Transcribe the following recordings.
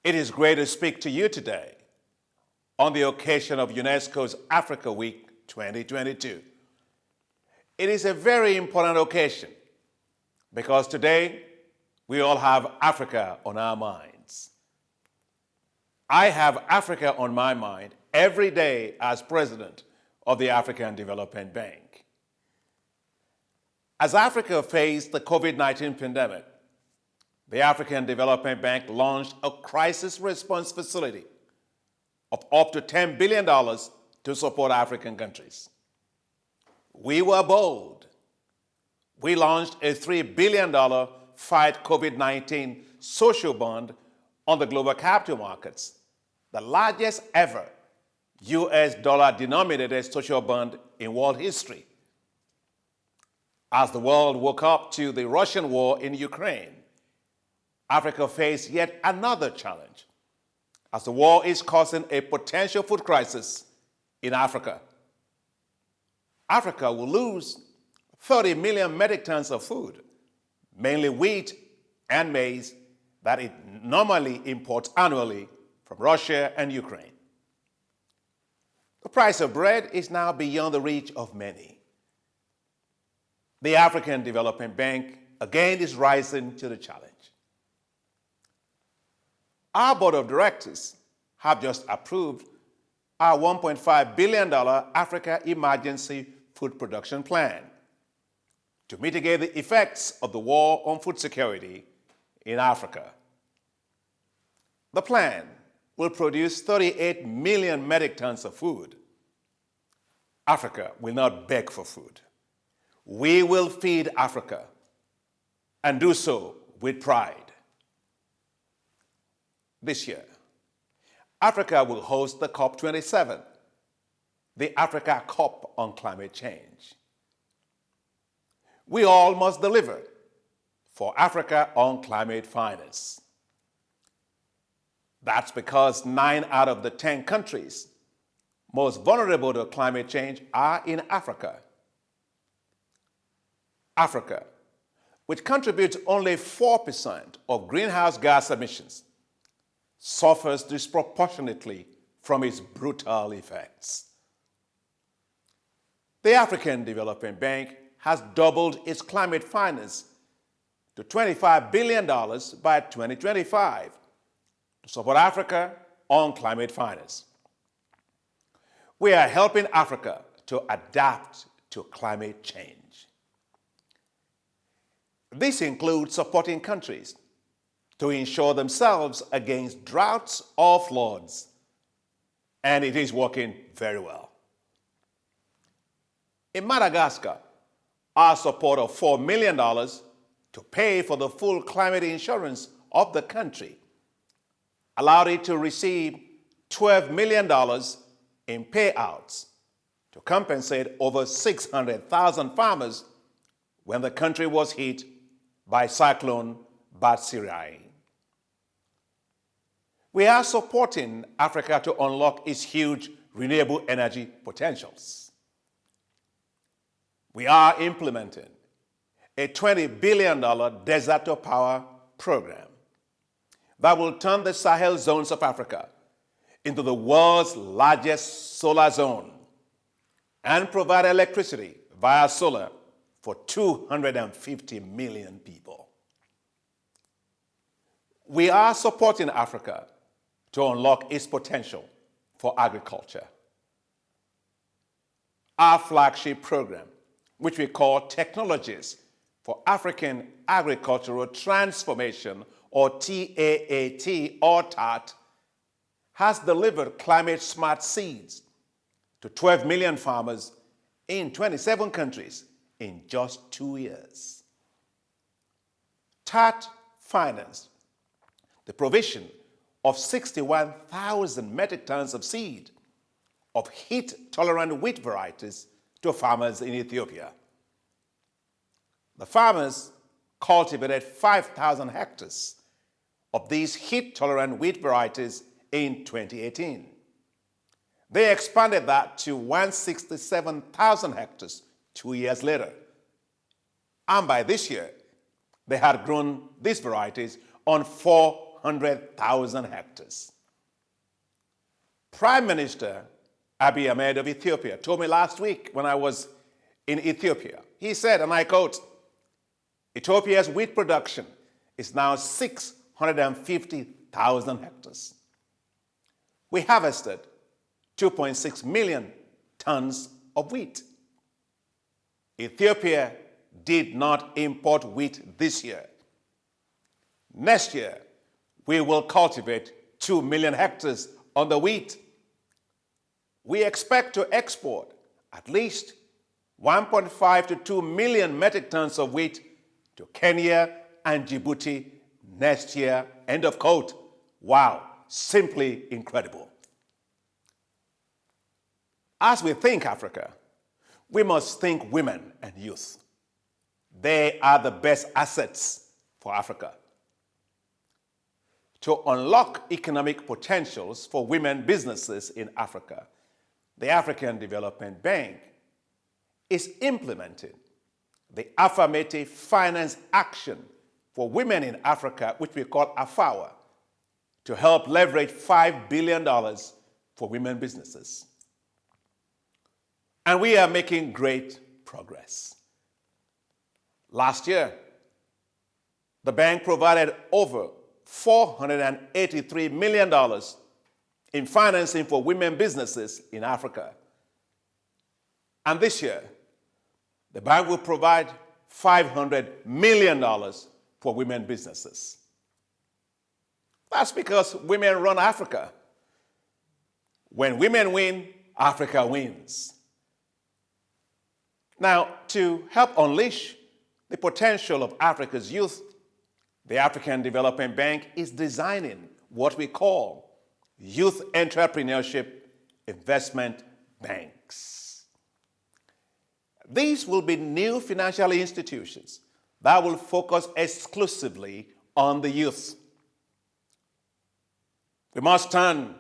It is great to speak to you today on the occasion of UNESCO's Africa Week 2022. It is a very important occasion because today we all have Africa on our minds. I have Africa on my mind every day as president of the African Development Bank. As Africa faced the COVID-19 pandemic, the African Development Bank launched a crisis response facility of up to $10 billion to support African countries. We were bold. We launched a $3 billion Fight COVID-19 social bond on the global capital markets, the largest ever US dollar-denominated social bond in world history. As the world woke up to the Russian war in Ukraine, Africa faced yet another challenge, as the war is causing a potential food crisis in Africa. Africa will lose 30 million metric tons of food, mainly wheat and maize, that it normally imports annually from Russia and Ukraine. The price of bread is now beyond the reach of many. The African Development Bank again is rising to the challenge. Our board of directors have just approved our $1.5 billion Africa Emergency Food Production Plan to mitigate the effects of the war on food security in Africa. The plan will produce 38 million metric tons of food. Africa will not beg for food. We will feed Africa and do so with pride. This year, Africa will host the COP27, the Africa COP on climate change. We all must deliver for Africa on climate finance. That's because 9 out of the 10 countries most vulnerable to climate change are in Africa. Africa, which contributes only 4% of greenhouse gas emissions, suffers disproportionately from its brutal effects. The African Development Bank has doubled its climate finance to $25 billion by 2025 to support Africa on climate finance. We are helping Africa to adapt to climate change. This includes supporting countries to insure themselves against droughts or floods, and it is working very well. In Madagascar, our support of $4 million to pay for the full climate insurance of the country allowed it to receive $12 million in payouts to compensate over 600,000 farmers when the country was hit by Cyclone Batsirai. We are supporting Africa to unlock its huge renewable energy potentials. We are implementing a $20 billion desert-to-power program that will turn the Sahel zones of Africa into the world's largest solar zone and provide electricity via solar for 250 million people. We are supporting Africa to unlock its potential for agriculture. Our flagship program, which we call Technologies for African Agricultural Transformation, or TAAT or TAT, has delivered climate-smart seeds to 12 million farmers in 27 countries in just 2 years. TAT financed the provision of 61,000 metric tons of seed of heat-tolerant wheat varieties to farmers in Ethiopia. The farmers cultivated 5,000 hectares of these heat-tolerant wheat varieties in 2018. They expanded that to 167,000 hectares 2 years later. And by this year, they had grown these varieties on 4 400,000 hectares. Prime Minister Abiy Ahmed of Ethiopia told me last week when I was in Ethiopia. He said, and I quote, Ethiopia's wheat production is now 650,000 hectares. We harvested 2.6 million tons of wheat. Ethiopia did not import wheat this year. Next year, we will cultivate 2 million hectares on the wheat. We expect to export at least 1.5 to 2 million metric tons of wheat to Kenya and Djibouti next year, end of quote. Wow, simply incredible. As we think Africa, we must think women and youth. They are the best assets for Africa. To unlock economic potentials for women businesses in Africa, the African Development Bank is implementing the Affirmative Finance Action for Women in Africa, which we call AFAWA, to help leverage $5 billion for women businesses. And we are making great progress. Last year, the bank provided over $483 million in financing for women businesses in Africa. And this year, the bank will provide $500 million for women businesses. That's because women run Africa. When women win, Africa wins. Now, to help unleash the potential of Africa's youth, the African Development Bank is designing what we call Youth Entrepreneurship Investment Banks. These will be new financial institutions that will focus exclusively on the youth. We must turn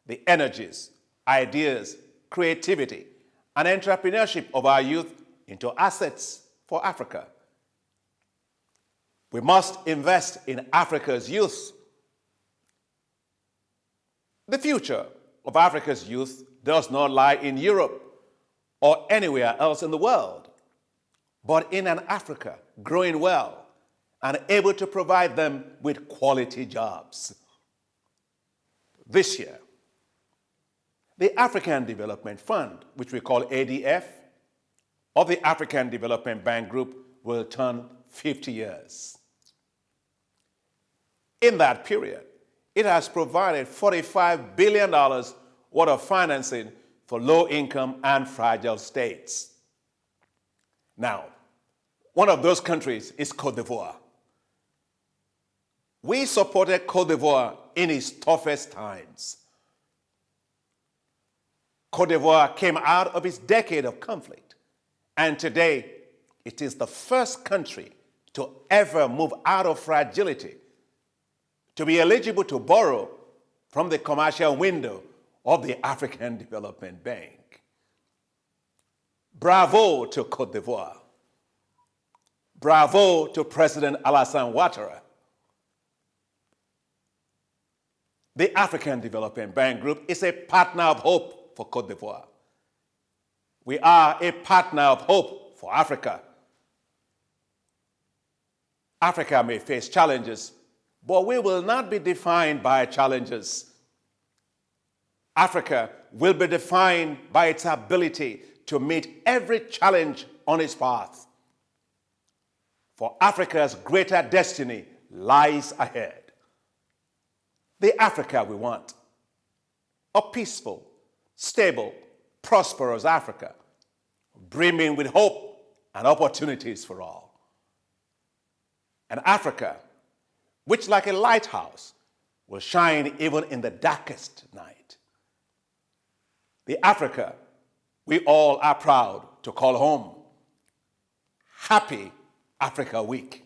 the energies, ideas, creativity, and entrepreneurship of our youth into assets for Africa. We must invest in Africa's youth. The future of Africa's youth does not lie in Europe or anywhere else in the world, but in an Africa growing well and able to provide them with quality jobs. This year, the African Development Fund, which we call ADF, of the African Development Bank Group will turn 50 years. In that period, it has provided $45 billion worth of financing for low-income and fragile states. Now, one of those countries is Côte d'Ivoire. We supported Côte d'Ivoire in its toughest times. Côte d'Ivoire came out of its decade of conflict, and today it is the first country to ever move out of fragility, to be eligible to borrow from the commercial window of the African Development Bank. Bravo to Côte d'Ivoire. Bravo to President Alassane Ouattara. The African Development Bank Group is a partner of hope for Côte d'Ivoire. We are a partner of hope for Africa. Africa may face challenges, but we will not be defined by challenges. Africa will be defined by its ability to meet every challenge on its path. For Africa's greater destiny lies ahead. The Africa we want, a peaceful, stable, prosperous Africa, brimming with hope and opportunities for all. An Africa which, like a lighthouse, will shine even in the darkest night. The Africa we all are proud to call home. Happy Africa Week.